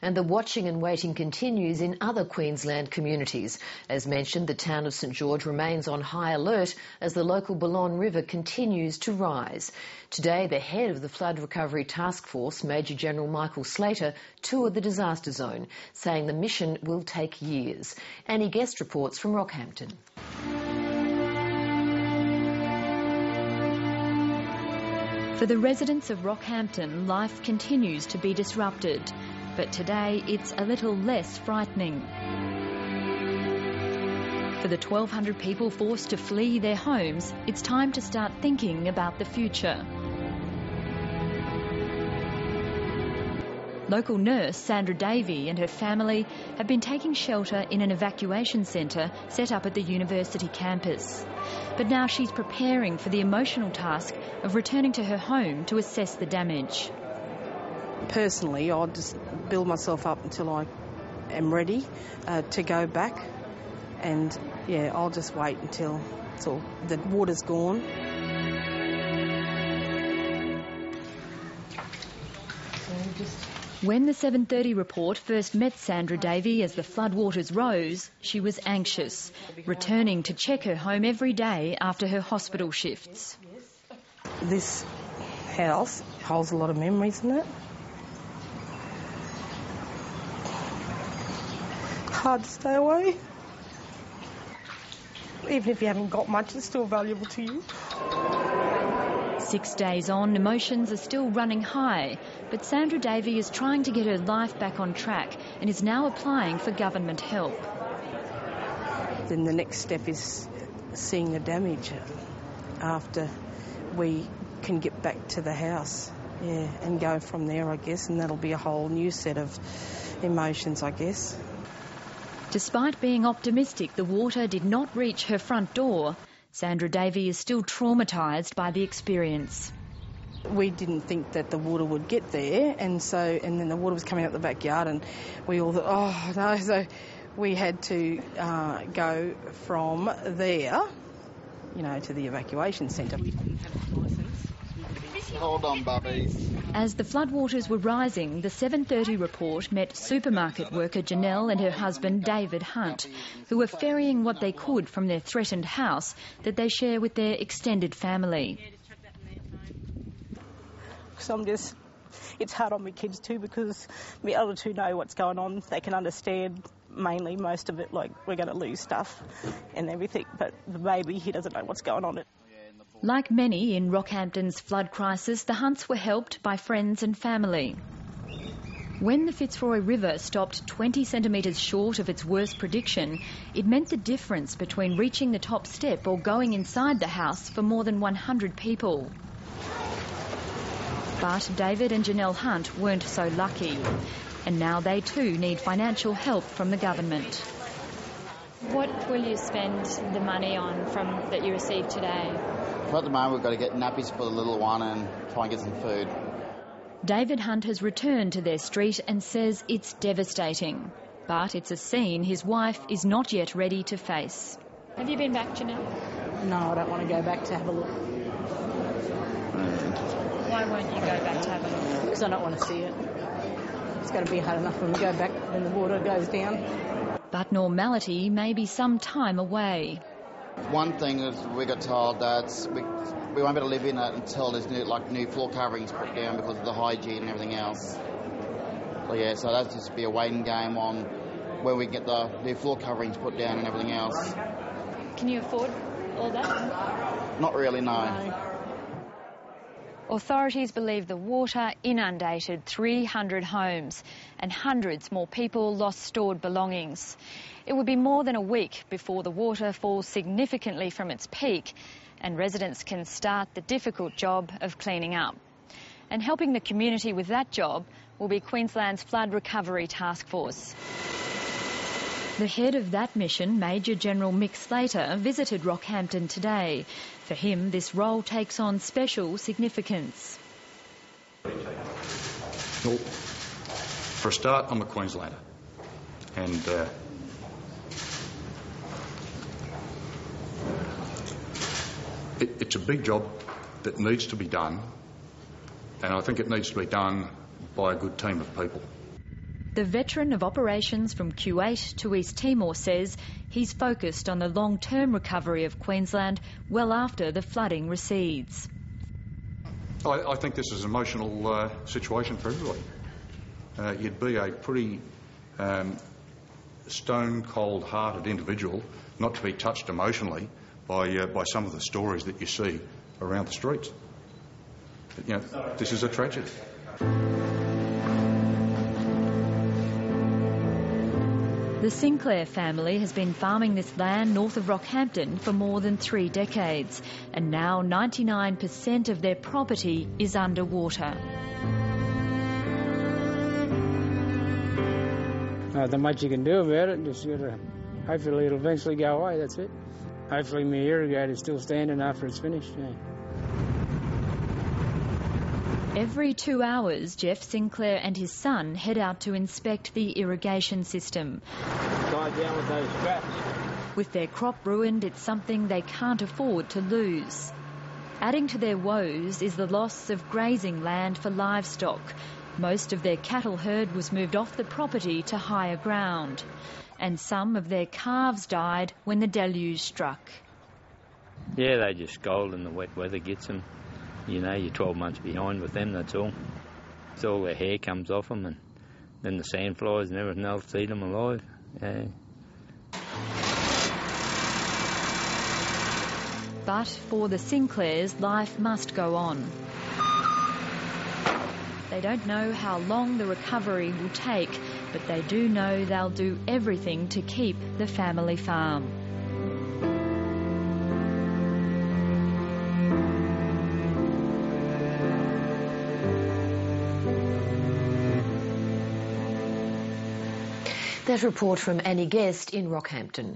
And the watching and waiting continues in other Queensland communities. As mentioned, the town of St George remains on high alert as the local Balonne River continues to rise. Today, the head of the Flood Recovery Task Force, Major General Michael Slater, toured the disaster zone, saying the mission will take years. Annie Guest reports from Rockhampton. For the residents of Rockhampton, life continues to be disrupted, but today it's a little less frightening. For the 1,200 people forced to flee their homes, it's time to start thinking about the future. Local nurse Sandra Davy and her family have been taking shelter in an evacuation centre set up at the university campus. But now she's preparing for the emotional task of returning to her home to assess the damage. Personally, I'll just build myself up until I am ready to go back. And, yeah, I'll just wait until the water's gone. When the 7:30 report first met Sandra Davy as the floodwaters rose, she was anxious, returning to check her home every day after her hospital shifts. This house holds a lot of memories in it. Hard to stay away. Even if you haven't got much, it's still valuable to you. 6 days on, emotions are still running high, but Sandra Davy is trying to get her life back on track and is now applying for government help. Then the next step is seeing the damage after we can get back to the house, and go from there, I guess, and that'll be a whole new set of emotions, I guess. Despite being optimistic the water did not reach her front door, Sandra Davy is still traumatised by the experience. We didn't think that the water would get there, and then the water was coming out the backyard, and we all thought, oh no, so we had to go from there, to the evacuation centre. We didn't have a licence. Hold on, bubbies. As the floodwaters were rising, the 7:30 report met supermarket worker Janelle and her husband David Hunt, who were ferrying what they could from their threatened house that they share with their extended family. So it's hard on my kids too, because my other two know what's going on. They can understand mainly most of it, like we're going to lose stuff and everything, but the baby, he doesn't know what's going on. Like many in Rockhampton's flood crisis, the Hunts were helped by friends and family. When the Fitzroy River stopped 20 centimetres short of its worst prediction, it meant the difference between reaching the top step or going inside the house for more than 100 people. But David and Janelle Hunt weren't so lucky, and now they too need financial help from the government. What will you spend the money on that you received today? Well, at the moment, we've got to get nappies for the little one and try and get some food. David Hunt has returned to their street and says it's devastating. But it's a scene his wife is not yet ready to face. Have you been back, Janelle? No, I don't want to go back to have a look. Why won't you go back to have a look? Because I don't want to see it. It's going to be hard enough when we go back when the water goes down. But normality may be some time away. One thing is we got told that we won't be able to live in it until there's new floor coverings put down because of the hygiene and everything else. So that's just be a waiting game on when we get the new floor coverings put down and everything else. Can you afford all that? Not really, no. Authorities believe the water inundated 300 homes and hundreds more people lost stored belongings. It would be more than a week before the water falls significantly from its peak and residents can start the difficult job of cleaning up. And helping the community with that job will be Queensland's Flood Recovery Task Force. The head of that mission, Major General Mick Slater, visited Rockhampton today. For him, this role takes on special significance. Well, for a start, I'm a Queenslander. And it's a big job that needs to be done. And I think it needs to be done by a good team of people. The veteran of operations from Kuwait to East Timor says he's focused on the long-term recovery of Queensland well after the flooding recedes. I think this is an emotional situation for everybody. You'd be a pretty stone-cold-hearted individual not to be touched emotionally by some of the stories that you see around the streets. But, you know, this is a tragedy. The Sinclair family has been farming this land north of Rockhampton for more than 3 decades, and now 99% of their property is underwater. Not much you can do about it, just gotta, hopefully it'll eventually go away, that's it. Hopefully my irrigator's still standing after it's finished. Yeah. Every 2 hours, Jeff Sinclair and his son head out to inspect the irrigation system. Tied down with those straps. With their crop ruined, it's something they can't afford to lose. Adding to their woes is the loss of grazing land for livestock. Most of their cattle herd was moved off the property to higher ground, and some of their calves died when the deluge struck. Yeah, they just scold and the wet weather gets them. You know, you're 12 months behind with them, that's all. It's all their hair comes off them, and then the sandflies and everything else eat them alive. Yeah. But for the Sinclairs, life must go on. They don't know how long the recovery will take, but they do know they'll do everything to keep the family farm. That report from Annie Guest in Rockhampton.